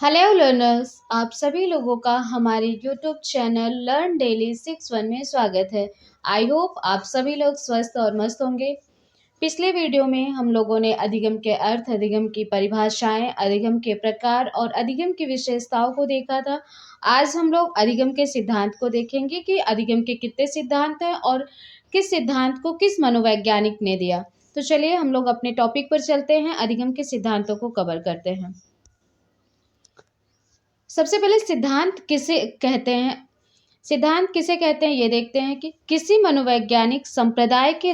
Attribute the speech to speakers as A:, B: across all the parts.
A: Hello learners, आप सभी लोगों का हमारे यूट्यूब चैनल लर्न डेली 6 में स्वागत है। आई होप आप सभी लोग स्वस्थ और मस्त होंगे। पिछले वीडियो में हम लोगों ने अधिगम के अर्थ, अधिगम की परिभाषाएं, अधिगम के प्रकार और अधिगम की विशेषताओं को देखा था। आज हम लोग अधिगम के सिद्धांत को देखेंगे कि अधिगम के कितने सिद्धांत हैं और किस सिद्धांत को किस मनोवैज्ञानिक ने दिया। तो चलिए हम लोग अपने टॉपिक पर चलते हैं, अधिगम के सिद्धांतों को कवर करते हैं। सबसे पहले सिद्धांत किसे कहते हैं? सिद्धांत किसे कहते हैं ये देखते हैं कि किसी मनोवैज्ञानिक संप्रदाय के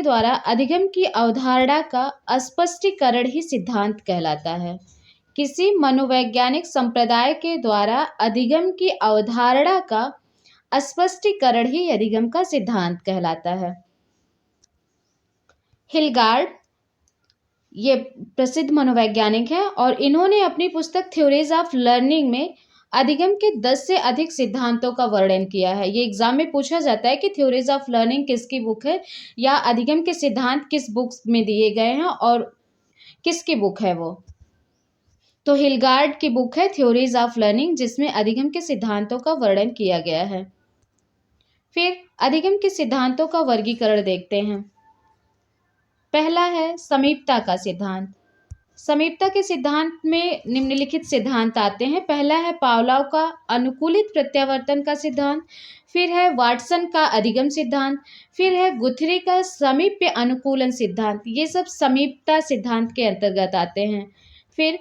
A: द्वारा अधिगम की अवधारणा का स्पष्टीकरण ही सिद्धांत कहलाता है। किसी मनोवैज्ञानिक संप्रदाय के द्वारा अधिगम की अवधारणा का स्पष्टीकरण ही अधिगम का सिद्धांत कहलाता है। हिलगार्ड ये प्रसिद्ध मनोवैज्ञानिक हैं और इन्होंने अपनी पुस्तक थ्योरीज ऑफ लर्निंग में अधिगम के 10 से अधिक सिद्धांतों का वर्णन किया है। ये एग्जाम में पूछा जाता है कि थ्योरीज ऑफ लर्निंग किसकी बुक है या अधिगम के सिद्धांत किस बुक में दिए गए हैं और किसकी बुक है वो। तो हिलगार्ड की बुक है थ्योरीज ऑफ लर्निंग, जिसमें अधिगम के सिद्धांतों का वर्णन किया गया है। फिर अधिगम के सिद्धांतों का वर्गीकरण देखते हैं। पहला है समीपता का सिद्धांत। समीपता के सिद्धांत में निम्नलिखित सिद्धांत आते हैं। पहला है पावलोव का अनुकूलित प्रत्यावर्तन का सिद्धांत, फिर है वाटसन का अधिगम सिद्धांत, फिर है गुथरी का समीप्य अनुकूलन सिद्धांत। ये सब समीपता सिद्धांत के अंतर्गत आते हैं। फिर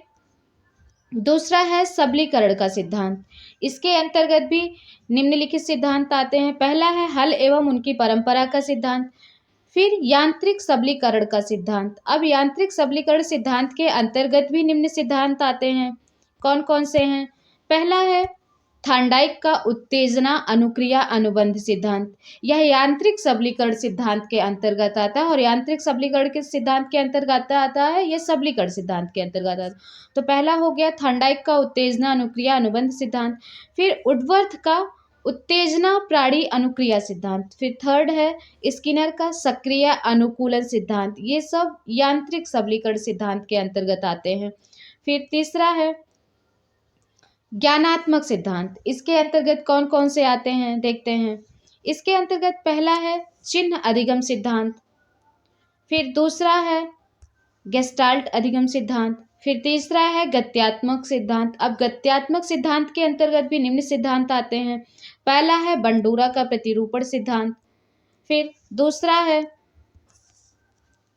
A: दूसरा है सबलीकरण का सिद्धांत। इसके अंतर्गत भी निम्नलिखित सिद्धांत आते हैं। पहला है हल एवं उनकी परंपरा का सिद्धांत, फिर यांत्रिक सबलीकरण का सिद्धांत। अब यांत्रिक सबलीकरण सिद्धांत के अंतर्गत भी निम्न सिद्धांत आते हैं। कौन कौन से हैं? पहला है थांडाइक का उत्तेजना अनुक्रिया अनुबंध सिद्धांत। यह यांत्रिक सबलीकरण सिद्धांत के अंतर्गत आता है और यांत्रिक सबलीकरण के सिद्धांत के अंतर्गत आता है, यह सबलीकरण सिद्धांत के अंतर्गत आता है। तो पहला हो गया थांडाइक का उत्तेजना अनुक्रिया अनुबंध सिद्धांत, फिर वुडवर्थ का उत्तेजना प्राणी अनुक्रिया सिद्धांत, फिर थर्ड है स्किनर का सक्रिय अनुकूलन सिद्धांत। ये सब यांत्रिक सबलीकरण सिद्धांत के अंतर्गत आते हैं। फिर तीसरा है ज्ञानात्मक सिद्धांत। इसके अंतर्गत कौन कौन से आते हैं देखते हैं। इसके अंतर्गत पहला है चिन्ह अधिगम सिद्धांत, फिर दूसरा है गेस्टाल्ट अधिगम सिद्धांत, फिर तीसरा है गत्यात्मक सिद्धांत। अब गत्यात्मक सिद्धांत के अंतर्गत भी निम्न सिद्धांत आते हैं। पहला है बंडूरा का प्रतिरूपण सिद्धांत, फिर दूसरा है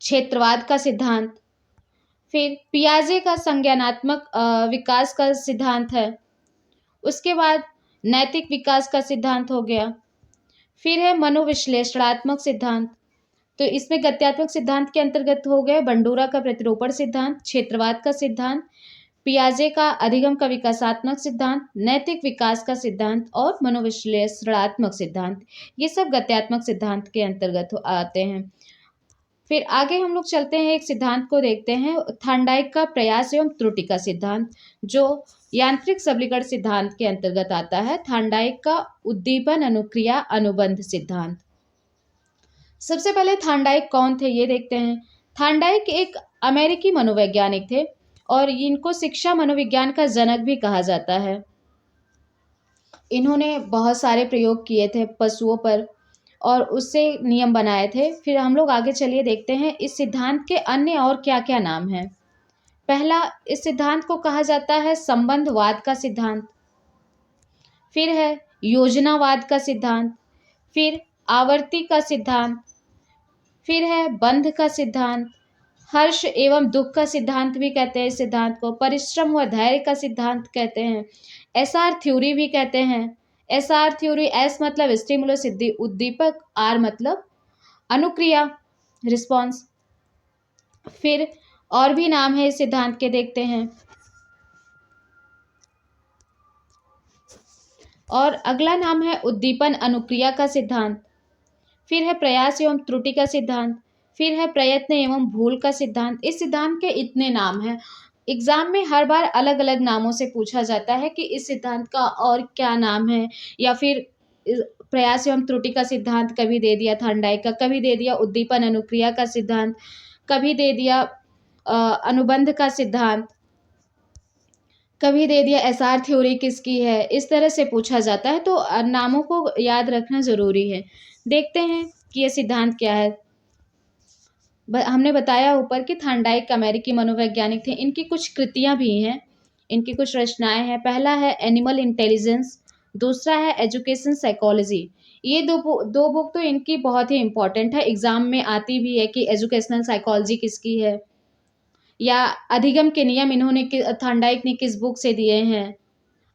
A: क्षेत्रवाद का सिद्धांत, फिर पियाजे का संज्ञानात्मक विकास का सिद्धांत है, उसके बाद नैतिक विकास का सिद्धांत हो गया, फिर है मनोविश्लेषणात्मक सिद्धांत। तो इसमें गत्यात्मक सिद्धांत के अंतर्गत हो गए बंडूरा का प्रतिरूपण सिद्धांत, क्षेत्रवाद का सिद्धांत, पियाजे का अधिगम का विकासात्मक सिद्धांत, नैतिक विकास का सिद्धांत और मनोविश्लेषणात्मक सिद्धांत। ये सब गत्यात्मक सिद्धांत के अंतर्गत आते हैं। फिर आगे हम लोग चलते हैं, एक सिद्धांत को देखते हैं, थांडाइक का प्रयास एवं त्रुटि का सिद्धांत, जो यांत्रिक सबलीकरण सिद्धांत के अंतर्गत आता है। थांडाइक का उद्दीपन अनुक्रिया अनुबंध सिद्धांत। सबसे पहले थांडाइक कौन थे ये देखते हैं। थांडाइक एक अमेरिकी मनोवैज्ञानिक थे और इनको शिक्षा मनोविज्ञान का जनक भी कहा जाता है। इन्होंने बहुत सारे प्रयोग किए थे पशुओं पर और उससे नियम बनाए थे। फिर हम लोग आगे चलिए देखते हैं इस सिद्धांत के अन्य और क्या क्या नाम हैं। पहला, इस सिद्धांत को कहा जाता है संबंधवाद का सिद्धांत, फिर है योजनावाद का सिद्धांत, फिर आवर्ती का सिद्धांत, फिर है बंध का सिद्धांत, हर्ष एवं दुख का सिद्धांत भी कहते हैं इस सिद्धांत को, परिश्रम व धैर्य का सिद्धांत कहते हैं, एसआर थ्योरी भी कहते हैं। एसआर थ्योरी, एस मतलब स्टिमुलस उद्दीपक, आर मतलब अनुक्रिया रिस्पॉन्स। फिर और भी नाम है इस सिद्धांत के देखते हैं। और अगला नाम है उद्दीपन अनुक्रिया का सिद्धांत, फिर है प्रयास एवं त्रुटि का सिद्धांत, फिर है प्रयत्न एवं भूल का सिद्धांत। इस सिद्धांत के इतने नाम हैं। एग्जाम में हर बार अलग अलग नामों से पूछा जाता है कि इस सिद्धांत का और क्या नाम है, या फिर प्रयास एवं त्रुटि का सिद्धांत कभी दे दिया थांडाइक का, कभी दे दिया उद्दीपन अनुक्रिया का सिद्धांत, कभी दे दिया अनुबंध का सिद्धांत, कभी दे दिया एसआर थ्योरी किसकी है, इस तरह से पूछा जाता है, तो नामों को याद रखना ज़रूरी है। देखते हैं कि ये सिद्धांत क्या है। हमने बताया ऊपर कि थॉर्नडाइक अमेरिकी मनोवैज्ञानिक थे। इनकी कुछ कृतियाँ भी हैं, इनकी कुछ रचनाएँ हैं। पहला है एनिमल इंटेलिजेंस, दूसरा है एजुकेशन साइकोलॉजी। ये दो बुक तो इनकी बहुत ही इम्पोर्टेंट है, एग्ज़ाम में आती भी है कि एजुकेशनल साइकोलॉजी किसकी है, या अधिगम के नियम इन्होंने थॉर्नडाइक ने किस बुक से दिए हैं,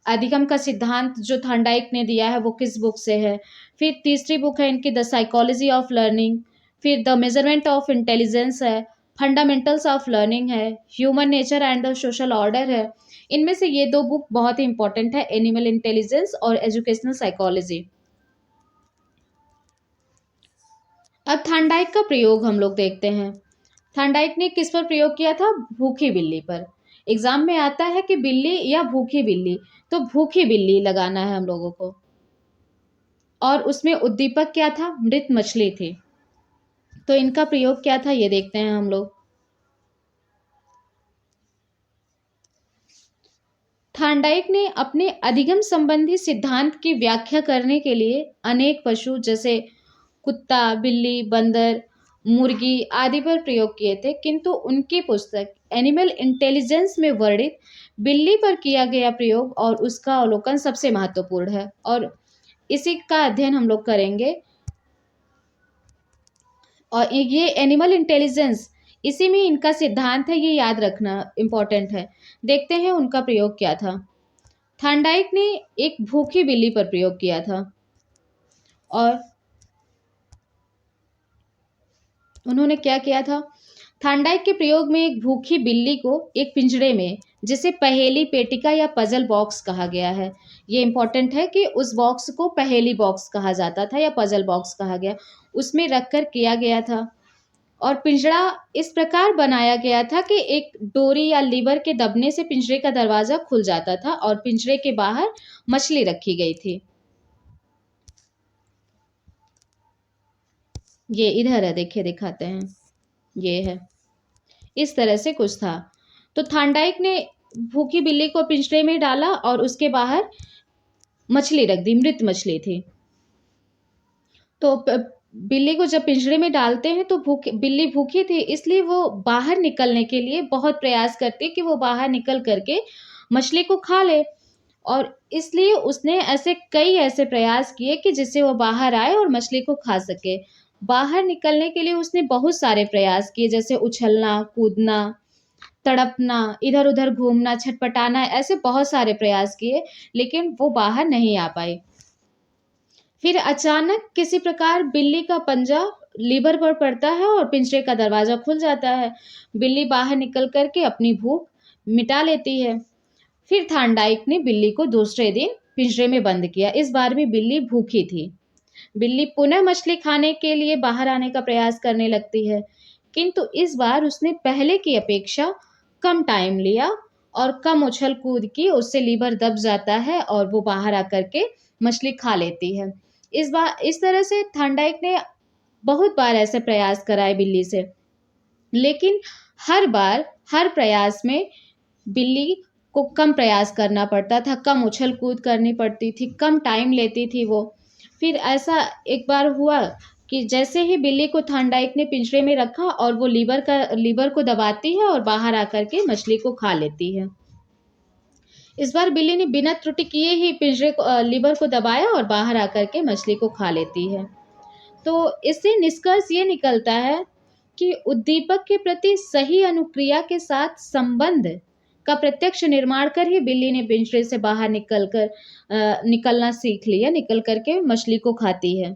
A: अधिगम का सिद्धांत जो थॉर्नडाइक ने दिया है वो किस बुक से है। फिर तीसरी बुक है इनकी द साइकोलॉजी ऑफ लर्निंग, फिर द मेजरमेंट ऑफ इंटेलिजेंस है, फंडामेंटल्स ऑफ लर्निंग है, human nature and the social order है। इनमें से ये दो बुक बहुत ही इंपॉर्टेंट है, एनिमल इंटेलिजेंस और एजुकेशनल साइकोलॉजी। अब थॉर्नडाइक का प्रयोग हम लोग देखते हैं। थॉर्नडाइक ने किस पर प्रयोग किया था? भूखी बिल्ली पर। एग्जाम में आता है कि बिल्ली या भूखी बिल्ली, तो भूखी बिल्ली लगाना है हम लोगों को। और उसमें उद्दीपक क्या था? मृत मछली थी। तो इनका प्रयोग क्या था ये देखते हैं हम लोग। थॉर्नडाइक ने अपने अधिगम संबंधी सिद्धांत की व्याख्या करने के लिए अनेक पशु जैसे कुत्ता, बिल्ली, बंदर, मुर्गी आदि पर प्रयोग किए थे, किंतु उनकी पुस्तक एनिमल इंटेलिजेंस में वर्णित बिल्ली पर किया गया प्रयोग और उसका अवलोकन सबसे महत्वपूर्ण है, और इसी का अध्ययन हम लोग करेंगे। और ये एनिमल इंटेलिजेंस, इसी में इनका सिद्धांत है, ये याद रखना इम्पोर्टेंट है। देखते हैं उनका प्रयोग क्या था। थॉर्नडाइक ने एक भूखी बिल्ली पर प्रयोग किया था, और उन्होंने क्या किया था? थॉर्नडाइक के प्रयोग में एक भूखी बिल्ली को एक पिंजरे में, जिसे पहेली पेटिका या पजल बॉक्स कहा गया है, ये इंपॉर्टेंट है कि उस बॉक्स को पहेली बॉक्स कहा जाता था या पजल बॉक्स कहा गया, उसमें रखकर किया गया था। और पिंजरा इस प्रकार बनाया गया था कि एक डोरी या लीवर के दबने से पिंजरे का दरवाजा खुल जाता था और पिंजरे के बाहर मछली रखी गई थी। ये इधर है, देखिए दिखाते हैं, ये है, इस तरह से कुछ था। तो थॉर्नडाइक ने भूखी बिल्ली को पिंजरे में डाला और उसके बाहर मछली रख दी, मृत मछली थी। तो बिल्ली को जब पिंजरे में डालते हैं तो बिल्ली भूखी थी, इसलिए वो बाहर निकलने के लिए बहुत प्रयास करती कि वो बाहर निकल करके मछली को खा ले, और इसलिए उसने कई ऐसे प्रयास किए कि जिससे वो बाहर आए और मछली को खा सके। बाहर निकलने के लिए उसने बहुत सारे प्रयास किए, जैसे उछलना, कूदना, तड़पना, इधर-उधर घूमना, छटपटाना, ऐसे बहुत सारे प्रयास किए, लेकिन वो बाहर नहीं आ पाई। फिर अचानक किसी प्रकार बिल्ली का पंजा लीवर पर पड़ता है और पिंजरे का दरवाजा खुल जाता है। बिल्ली बाहर निकल कर के अपनी भूख मिटा लेती है। फिर थॉर्नडाइक ने बिल्ली को दूसरे दिन पिंजरे में बंद किया। इस बार भी बिल्ली भूखी थी। बिल्ली पुनः मछली खाने के लिए बाहर आने का प्रयास करने लगती है, किंतु इस बार उसने पहले की अपेक्षा कम टाइम लिया और कम उछल कूद की, उससे लीवर दब जाता है और वो बाहर आकर के मछली खा लेती है। इस तरह से थॉर्नडाइक ने बहुत बार ऐसे प्रयास कराए बिल्ली से, लेकिन हर बार हर प्रयास में बिल्ली को कम प्रयास करना पड़ता था, कम उछल कूद करनी पड़ती थी, कम टाइम लेती थी वो। फिर ऐसा एक बार हुआ कि जैसे ही बिल्ली को थॉर्नडाइक ने पिंजरे में रखा और वो लीवर को दबाती है और बाहर आकर के मछली को खा लेती है। इस बार बिल्ली ने बिना त्रुटि किए ही लीवर को दबाया और बाहर आकर के मछली को खा लेती है। तो इससे निष्कर्ष ये निकलता है कि उद्दीपक के प्रति सही अनुक्रिया के साथ संबंध का प्रत्यक्ष निर्माण कर ही बिल्ली ने पिंजरे से बाहर निकलना सीख लिया, निकल करके मछली को खाती है।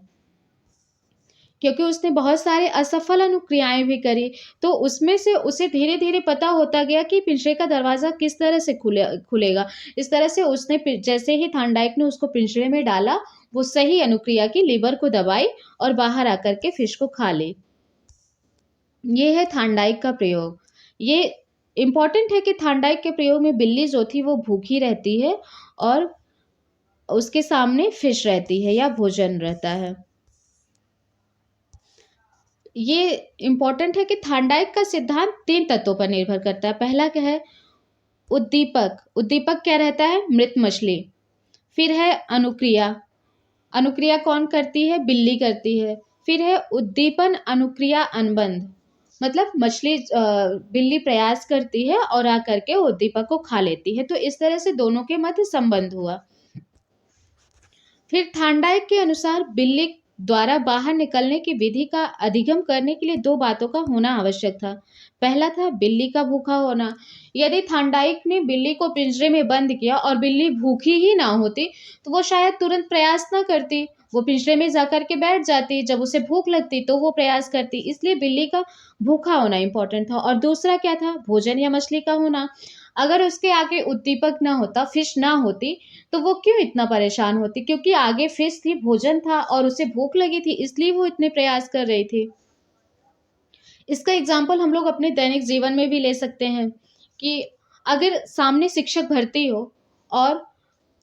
A: क्योंकि उसने बहुत सारे असफल अनुक्रियाएं भी करी, तो उसमें से उसे धीरे-धीरे पता होता गया कि पिंजरे का दरवाज़ा किस तरह से खुलेगा। इस तरह से उसने जैसे ही थॉर्नडाइक ने उसको पिंजरे में डाला, वो सही अनुक्रिया की, लीवर को दबाई और बाहर आकर के फिश को खा ली। ये है थॉर्नडाइक का प्रयोग। ये इम्पोर्टेंट है कि थॉर्नडाइक के प्रयोग में बिल्ली जो थी वो भूखी रहती है और उसके सामने फिश रहती है या भोजन रहता है। ये इम्पोर्टेंट है कि थार्नडाइक का सिद्धांत 3 तत्वों पर निर्भर करता है। पहला क्या है? उद्दीपक। उद्दीपक क्या रहता है? मृत मछली। फिर है अनुक्रिया। अनुक्रिया कौन करती है? बिल्ली करती है। फिर है उद्दीपन अनुक्रिया अनुबंध, मतलब मछली बिल्ली प्रयास करती है और आकर के उद्दीपक को खा लेती है। तो इस तरह से दोनों के मध्य संबंध हुआ। फिर थार्नडाइक के अनुसार बिल्ली द्वारा बाहर निकलने की विधि का अधिगम करने के लिए 2 बातों का होना आवश्यक था। पहला था बिल्ली का भूखा होना। यदि थार्नडाइक ने बिल्ली को पिंजरे में बंद किया और बिल्ली भूखी ही ना होती, तो वो शायद तुरंत प्रयास ना करती। वो पिंजरे में जाकर के बैठ जाती, जब उसे भूख लगती तो वो प्रयास करती। इसलिए बिल्ली का भूखा होना इम्पोर्टेंट था। और दूसरा क्या था? भोजन या मछली का होना। अगर उसके आगे उद्दीपक ना होता, फिश ना होती, तो वो क्यों इतना परेशान होती? क्योंकि आगे फिश थी, भोजन था और उसे भूख लगी थी, इसलिए वो इतने प्रयास कर रही थी। इसका एग्जाम्पल हम लोग अपने दैनिक जीवन में भी ले सकते हैं कि अगर सामने शिक्षक भर्ती हो और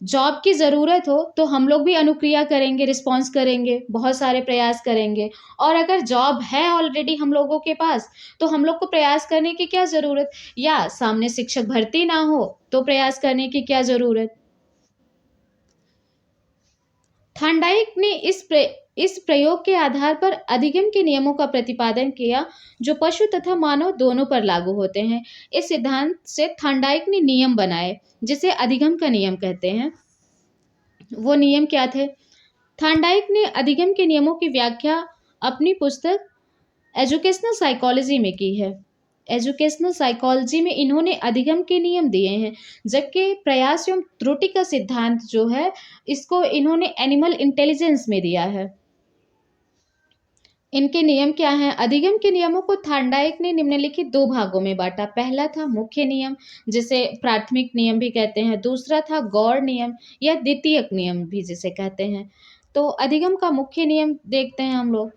A: जॉब की ज़रूरत हो, तो हम लोग भी अनुक्रिया करेंगे, रिस्पॉन्स करेंगे, बहुत सारे प्रयास करेंगे। और अगर जॉब है ऑलरेडी हम लोगों के पास, तो हम लोग को प्रयास करने की क्या ज़रूरत? या सामने शिक्षक भर्ती ना हो, तो प्रयास करने की क्या ज़रूरत? थार्नडाइक ने इस प्रयोग के आधार पर अधिगम के नियमों का प्रतिपादन किया, जो पशु तथा मानव दोनों पर लागू होते हैं। इस सिद्धांत से थार्नडाइक ने नियम बनाए, जिसे अधिगम का नियम कहते हैं। वो नियम क्या थे? थार्नडाइक ने अधिगम के नियमों की व्याख्या अपनी पुस्तक एजुकेशनल साइकोलॉजी में की है। एजुकेशनल साइकोलॉजी में इन्होंने अधिगम के नियम दिए हैं, जबकि प्रयास एवं त्रुटि का सिद्धांत जो है, इसको इन्होंने एनिमल इंटेलिजेंस में दिया है। इनके नियम क्या हैं? अधिगम के नियमों को थार्नडाइक ने निम्नलिखित 2 भागों में बांटा। पहला था मुख्य नियम, जिसे प्राथमिक नियम भी कहते हैं। दूसरा था गौड़ नियम या द्वितीयक नियम भी जिसे कहते हैं। तो अधिगम का मुख्य नियम देखते हैं हम लोग।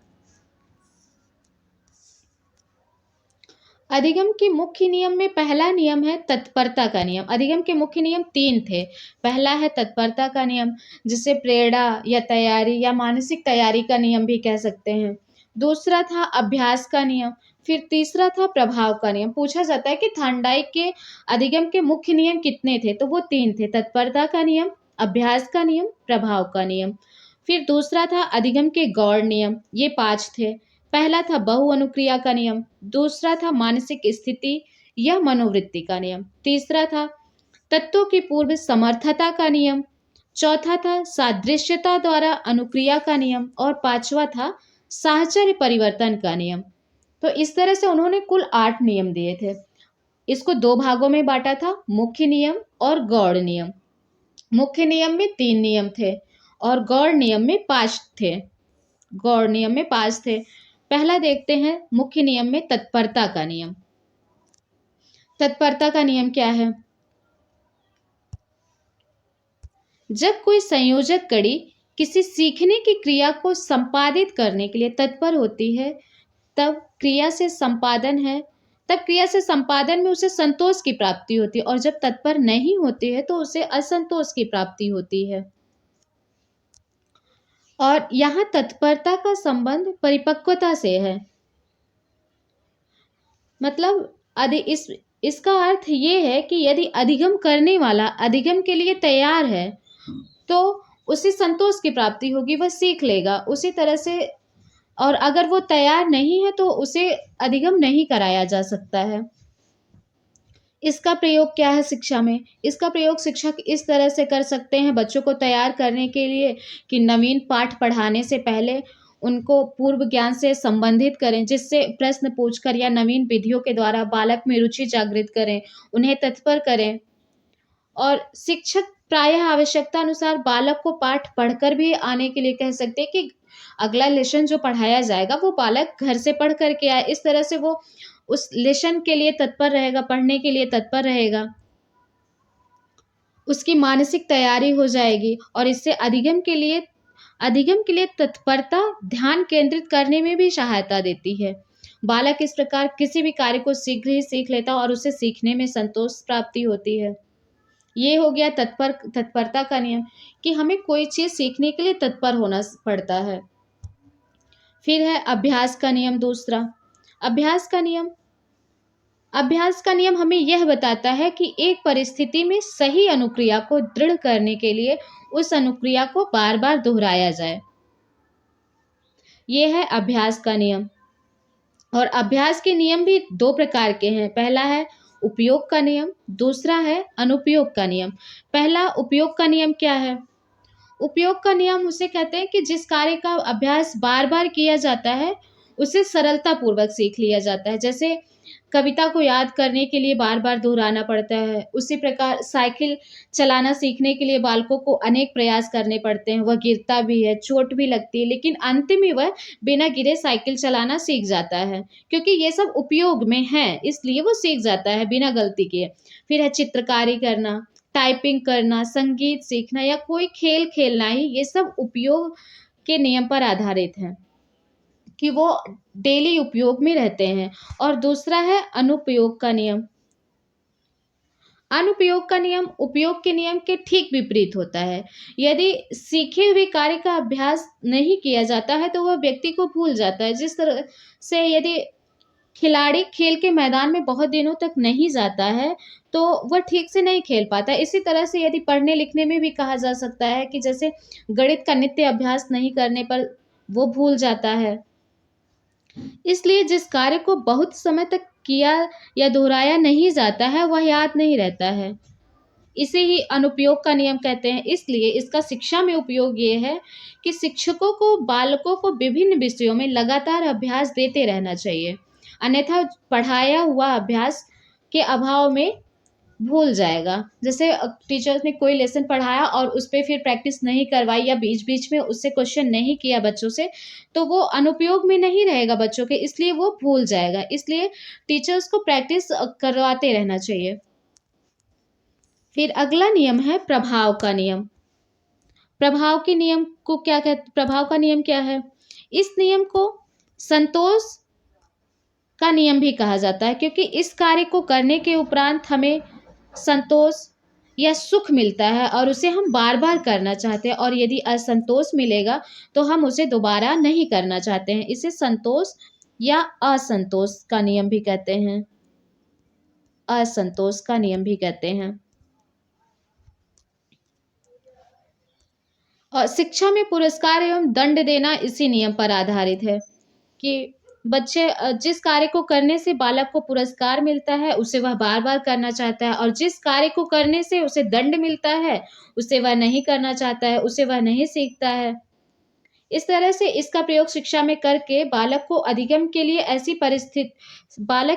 A: अधिगम के मुख्य नियम में पहला नियम है तत्परता का नियम। अधिगम के मुख्य नियम 3 थे। पहला है तत्परता का नियम, जिसे प्रेरणा या तैयारी या मानसिक तैयारी का नियम भी कह सकते हैं। दूसरा था अभ्यास का नियम। फिर तीसरा था प्रभाव का नियम। पूछा जाता है कि थार्नडाइक के अधिगम के मुख्य नियम कितने थे? तो वो 3 थे: तत्परता का नियम, अभ्यास का नियम, प्रभाव का नियम। फिर दूसरा था अधिगम के गौड़ नियम, ये 5 थे। पहला था बहु अनुक्रिया का नियम, दूसरा था मानसिक स्थिति या मनोवृत्ति का नियम, तीसरा था तत्वों की पूर्व समर्थता का नियम, चौथा था सादृश्यता द्वारा अनुक्रिया का नियम और पांचवा था साहचर्य परिवर्तन का नियम। तो इस तरह से उन्होंने कुल 8 नियम दिए थे। इसको 2 भागों में बांटा था, मुख्य नियम और गौड़ नियम। मुख्य नियम में 3 नियम थे और गौड़ नियम में 5 थे। गौड़ नियम में 5 थे। पहला देखते हैं मुख्य नियम में तत्परता का नियम। तत्परता का नियम क्या है? जब कोई संयोजक कड़ी किसी सीखने की क्रिया को संपादित करने के लिए तत्पर होती है, तब क्रिया से संपादन है तब क्रिया से संपादन में उसे संतोष की प्राप्ति होती है, और जब तत्पर नहीं होती है तो उसे असंतोष की प्राप्ति होती है। और यहाँ तत्परता का संबंध परिपक्वता से है। मतलब इसका अर्थ ये है कि यदि अधिगम करने वाला अधिगम के लिए तैयार है, तो उसे संतोष की प्राप्ति होगी, वह सीख लेगा उसी तरह से। और अगर वो तैयार नहीं है, तो उसे अधिगम नहीं कराया जा सकता है। इसका प्रयोग क्या है शिक्षा में? इसका प्रयोग शिक्षक इस तरह से कर सकते हैं बच्चों को तैयार करने के लिए कि नवीन पाठ पढ़ाने से पहले उनको पूर्व ज्ञान से संबंधित करें, जिससे प्रश्न पूछकर या नवीन विधियों के द्वारा बालक में रुचि जागृत करें, उन्हें तत्पर करें। और शिक्षक प्रायः आवश्यकता अनुसार बालक को पाठ पढ़कर भी आने के लिए कह सकते हैं कि अगला लेसन जो पढ़ाया जाएगा वो बालक घर से पढ़ कर के आए। इस तरह से वो उस लेसन के लिए तत्पर रहेगा, पढ़ने के लिए तत्पर रहेगा, उसकी मानसिक तैयारी हो जाएगी। और इससे अधिगम के लिए तत्परता ध्यान केंद्रित करने में भी सहायता देती है। बालक इस प्रकार किसी भी कार्य को शीघ्र ही सीख लेता है और उसे सीखने में संतोष प्राप्ति होती है। ये हो गया तत्परता का नियम कि हमें कोई चीज़ सीखने के लिए तत्पर होना पड़ता है। फिर है अभ्यास का नियम दूसरा। अभ्यास का नियम अभ्यास का नियम हमें यह बताता है कि एक परिस्थिति में सही अनुक्रिया को दृढ़ करने के लिए उस अनुक्रिया को बार-बार दोहराया जाए। ये है अभ्यास का नियम। और अभ्यास के नियम भी दो प्रकार के हैं। पहला है उपयोग का नियम, दूसरा है अनुपयोग का नियम। पहला उपयोग का नियम क्या है? उपयोग का नियम उसे कहते हैं कि जिस कार्य का अभ्यास बार-बार किया जाता है, उसे सरलतापूर्वक सीख लिया जाता है। जैसे कविता को याद करने के लिए बार-बार दोहराना पड़ता है, उसी प्रकार साइकिल चलाना सीखने के लिए बालकों को अनेक प्रयास करने पड़ते हैं। वह गिरता भी है, चोट भी लगती है, लेकिन अंत में वह बिना गिरे साइकिल चलाना सीख जाता है, क्योंकि ये सब उपयोग में है, इसलिए वो सीख जाता है बिना गलती किए। फिर है चित्रकारी करना, टाइपिंग करना, संगीत सीखना या कोई खेल खेलना ही, ये सब उपयोग के नियम पर आधारित है कि वो डेली उपयोग में रहते हैं। और दूसरा है अनुपयोग का नियम। अनुपयोग का नियम उपयोग के नियम के ठीक विपरीत होता है। यदि सीखे हुए कार्य का अभ्यास नहीं किया जाता है तो वह व्यक्ति को भूल जाता है। जिस तरह से यदि खिलाड़ी खेल के मैदान में बहुत दिनों तक नहीं जाता है, तो वह ठीक से नहीं खेल पाता। इसी तरह से यदि पढ़ने-लिखने में भी कहा जा सकता है कि जैसे गणित का नित्य अभ्यास नहीं करने पर वो भूल जाता है। इसलिए जिस कार्य को बहुत समय तक किया या दोहराया नहीं जाता है, वह याद नहीं रहता है। इसे ही अनुपयोग का नियम कहते हैं। इसलिए इसका शिक्षा में उपयोग ये है कि शिक्षकों को बालकों को विभिन्न विषयों में लगातार अभ्यास देते रहना चाहिए। अन्यथा पढ़ाया हुआ अभ्यास के अभाव में भूल जाएगा। जैसे टीचर्स ने कोई लेसन पढ़ाया और उस पे फिर प्रैक्टिस नहीं करवाई या बीच-बीच में उससे क्वेश्चन नहीं किया बच्चों से, तो वो अनुपयोग में नहीं रहेगा बच्चों के, इसलिए वो भूल जाएगा। इसलिए टीचर्स को प्रैक्टिस करवाते रहना चाहिए। फिर अगला नियम है प्रभाव का नियम। प्रभाव का नियम क्या है? इस नियम को संतोष का नियम भी कहा जाता है, क्योंकि इस कार्य को करने के उपरांत हमें संतोष या सुख मिलता है और उसे हम बार-बार करना चाहते हैं, और यदि असंतोष मिलेगा तो हम उसे दोबारा नहीं करना चाहते हैं। इसे संतोष या असंतोष का नियम भी कहते हैं। असंतोष का नियम भी कहते हैं। और शिक्षा में पुरस्कार एवं दंड देना इसी नियम पर आधारित है कि बच्चे जिस कार्य को करने से बालक को पुरस्कार मिलता है, उसे वह बार-बार करना चाहता है, और जिस कार्य को करने से उसे दंड मिलता है, उसे वह नहीं करना चाहता है, उसे वह नहीं सीखता है। इस तरह से इसका प्रयोग शिक्षा में करके बालक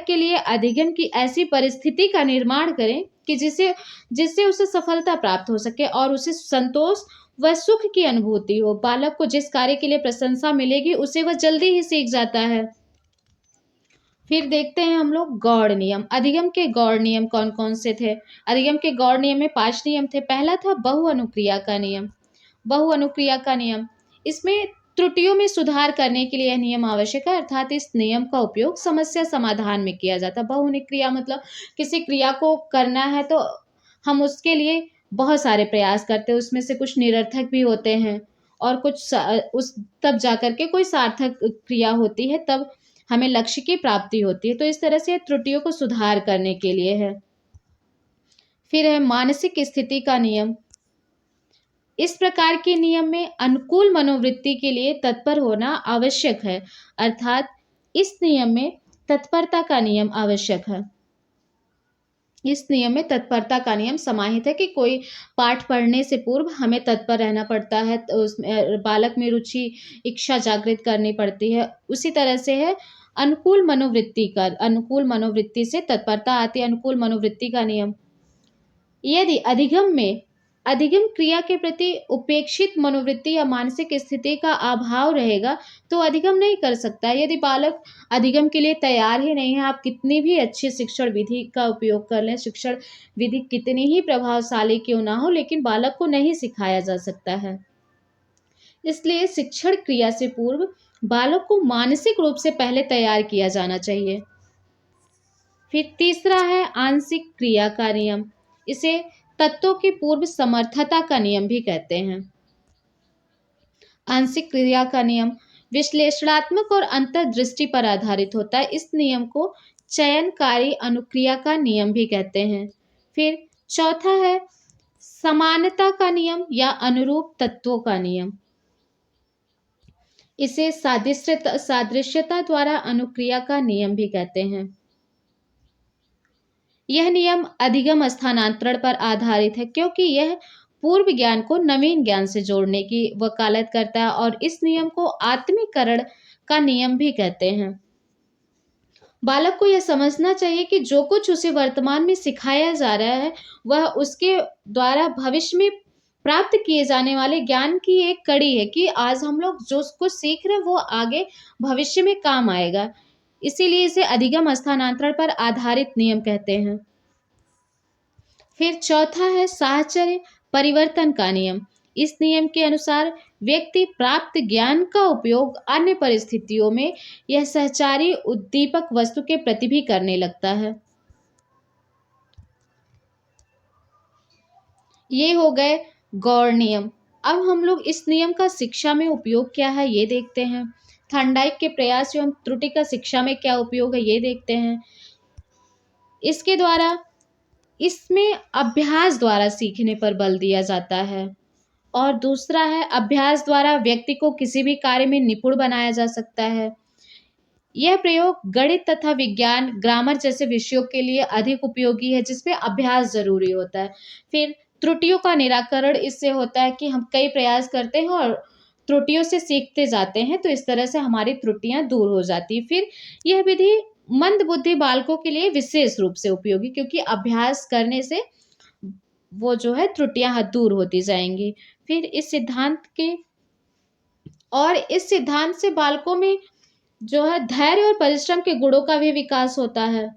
A: के लिए अधिगम की ऐसी परिस्थिति का निर्माण करें कि जिससे जिससे उसे सफलता प्राप्त हो सके और उसे संतोष व सुख की अनुभूति हो। बालक को जिस कार्य के लिए प्रशंसा मिलेगी, उसे वह जल्दी ही सीख जाता है। फिर देखते हैं हम लोग गौड़ नियम। अधिगम के गौड़ नियम कौन-कौन से थे? अधिगम के गौड़ नियम में 5 नियम थे। पहला था बहुअनुक्रिया का नियम। बहुअनुक्रिया का नियम, इसमें त्रुटियों में सुधार करने के लिए यह नियम आवश्यक है, अर्थात इस नियम का उपयोग समस्या समाधान में किया जाता है। बहुअनुक्रिया मतलब किसी क्रिया को करना है तो हम उसके लिए बहुत सारे प्रयास करते हैं, उसमें से कुछ निरर्थक भी होते हैं और कुछ तब जाकर के कोई सार्थक क्रिया होती है, तब हमें लक्ष्य की प्राप्ति होती है। तो इस तरह से त्रुटियों को सुधार करने के लिए है। फिर है मानसिक स्थिति का नियम। इस प्रकार के नियम में अनुकूल मनोवृत्ति के लिए तत्पर होना आवश्यक है, अर्थात इस नियम में तत्परता का नियम आवश्यक है। इस नियम में तत्परता का नियम समाहित है कि कोई पाठ पढ़ने से पूर्व हमें तत्पर रहना पड़ता है, तो उसमें बालक में रुचि, इच्छा जागृत करनी पड़ती है। उसी तरह से है अनुकूल मनोवृत्ति से तत्परता आती है। अनुकूल मनोवृत्ति का नियम, यदि अधिगम क्रिया के प्रति उपेक्षित मनोवृत्ति या मानसिक स्थिति का अभाव रहेगा तो अधिगम नहीं कर सकता। यदि बालक अधिगम के लिए तैयार ही नहीं है, आप कितनी भी अच्छी शिक्षण विधि का उपयोग कर लें, शिक्षण विधि कितनी ही प्रभावशाली क्यों ना हो, लेकिन बालक को नहीं सिखाया जा सकता है। इसलिए शिक्षण क्रिया से पूर्व बालक को मानसिक रूप से पहले तैयार किया जाना चाहिए। फिर तीसरा है आंशिक क्रिया का नियम। इसे तत्वों की पूर्व समर्थता का नियम भी कहते हैं। आंशिक क्रिया का नियम, विश्लेषणात्मक और अंतर्दृष्टि पर आधारित होता है। इस नियम को चयनकारी अनुक्रिया का नियम भी कहते हैं। फिर चौथा है समानता का नियम या अनुरूप तत्वों का नियम। इसे सादृश्यता द्वारा अनुक्रिया का नियम भी कहते हैं। यह नियम अधिगम स्थानांतरण पर आधारित है क्योंकि यह पूर्व ज्ञान को नवीन ज्ञान से जोड़ने की वकालत करता है और इस नियम को आत्मीकरण का नियम भी कहते हैं। बालक को यह समझना चाहिए कि जो कुछ उसे वर्तमान में सिखाया जा रहा है वह उसके द्वारा भविष्य में प्राप्त किए जाने वाले ज्ञान की एक कड़ी है कि आज हम लोग जो कुछ सीख रहे हैं वो आगे भविष्य में काम आएगा। इसीलिए इसे अधिगम स्थानांतरण पर आधारित नियम कहते हैं। फिर चौथा है साहचर्य परिवर्तन का नियम। इस नियम के अनुसार व्यक्ति प्राप्त ज्ञान का उपयोग अन्य परिस्थितियों में यह सहचारी उद्दीपक वस्तु के प्रति भी करने लगता है। ये हो गए गौड़ नियम। अब हम लोग इस नियम का शिक्षा में उपयोग क्या है ये देखते हैं। थॉर्नडाइक के प्रयास एवं त्रुटि का शिक्षा में क्या उपयोग है ये देखते हैं। इसके द्वारा इसमें अभ्यास द्वारा सीखने पर बल दिया जाता है और दूसरा है अभ्यास द्वारा व्यक्ति को किसी भी कार्य में निपुण बनाया जा सकता है। यह प्रयोग गणित तथा विज्ञान ग्रामर जैसे विषयों के लिए अधिक उपयोगी है जिसमें अभ्यास जरूरी होता है। फिर त्रुटियों का निराकरण इससे होता है कि हम कई प्रयास करते हैं और त्रुटियों से सीखते जाते हैं तो इस तरह से हमारी त्रुटियां दूर हो जाती है। फिर यह विधि मंद बुद्धि बालकों के लिए विशेष रूप से उपयोगी क्योंकि अभ्यास करने से वो जो है त्रुटियां दूर होती जाएंगी। फिर इस सिद्धांत से बालकों में जो है धैर्य और परिश्रम के गुणों का भी विकास होता है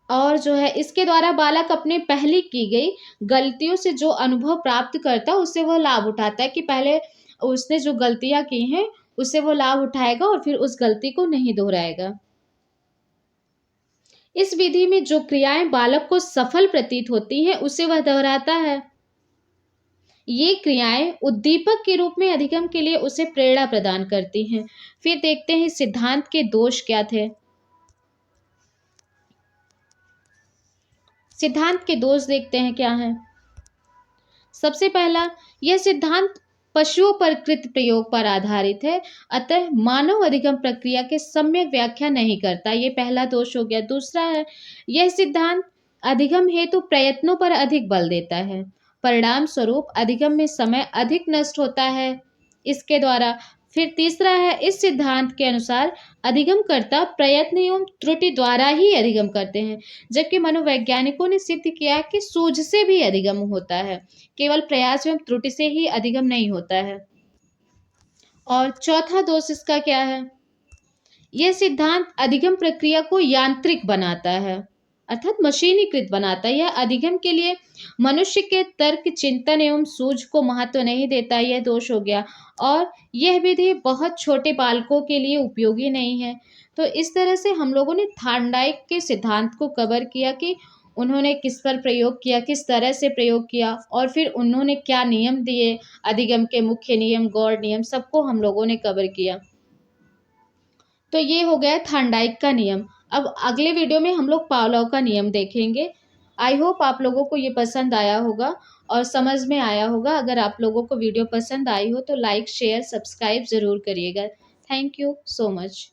A: और जो है इसके द्वारा बालक अपने पहले की गई गलतियों से जो अनुभव प्राप्त करता है उससे वह लाभ उठाता है कि पहले उसने जो गलतियां की हैं उससे वो लाभ उठाएगा और फिर उस गलती को नहीं दोहराएगा। इस विधि में जो क्रियाएं बालक को सफल प्रतीत होती हैं उसे वह दोहराता है। ये क्रियाएं उद्दीपक के रूप में अधिगम के लिए उसे प्रेरणा प्रदान करती हैं। फिर देखते हैं सिद्धांत के दोष क्या थे। सिद्धांत के दोष देखते हैं क्या है। सबसे पहला, यह सिद्धांत पशुओं पर कृत प्रयोग पर आधारित है अतः मानव अधिगम प्रक्रिया के सम्यक व्याख्या नहीं करता। ये पहला दोष हो गया। दूसरा है यह सिद्धांत अधिगम हेतु प्रयत्नों पर अधिक बल देता है, परिणाम स्वरूप अधिगम में समय अधिक नष्ट होता है इसके द्वारा। फिर तीसरा है इस सिद्धांत के अनुसार अधिगमकर्ता प्रयत्न एवं त्रुटि द्वारा ही अधिगम करते हैं जबकि मनोवैज्ञानिकों ने सिद्ध किया कि सूझ से भी अधिगम होता है, केवल प्रयास एवं त्रुटि से ही अधिगम नहीं होता है। और चौथा दोष इसका क्या है, यह सिद्धांत अधिगम प्रक्रिया को यांत्रिक बनाता है अर्थात मशीनीकृत बनाता है। यह अधिगम के लिए मनुष्य के तर्क चिंतन एवं सूझ को महत्व नहीं देता, यह दोष हो गया। और यह विधि बहुत छोटे बालकों के लिए उपयोगी नहीं है। तो इस तरह से हम लोगों ने थॉर्नडाइक के सिद्धांत को कवर किया कि उन्होंने किस पर प्रयोग किया, किस तरह से प्रयोग किया और फिर उन्होंने क्या नियम दिए, अधिगम के मुख्य नियम, गौड़ नियम, सबको हम लोगों ने कवर किया। तो ये हो गया थॉर्नडाइक का नियम। अब अगले वीडियो में हम लोग पावलोव का नियम देखेंगे। आई होप आप लोगों को ये पसंद आया होगा और समझ में आया होगा। अगर आप लोगों को वीडियो पसंद आई हो तो लाइक शेयर सब्सक्राइब ज़रूर करिएगा। Thank you so much.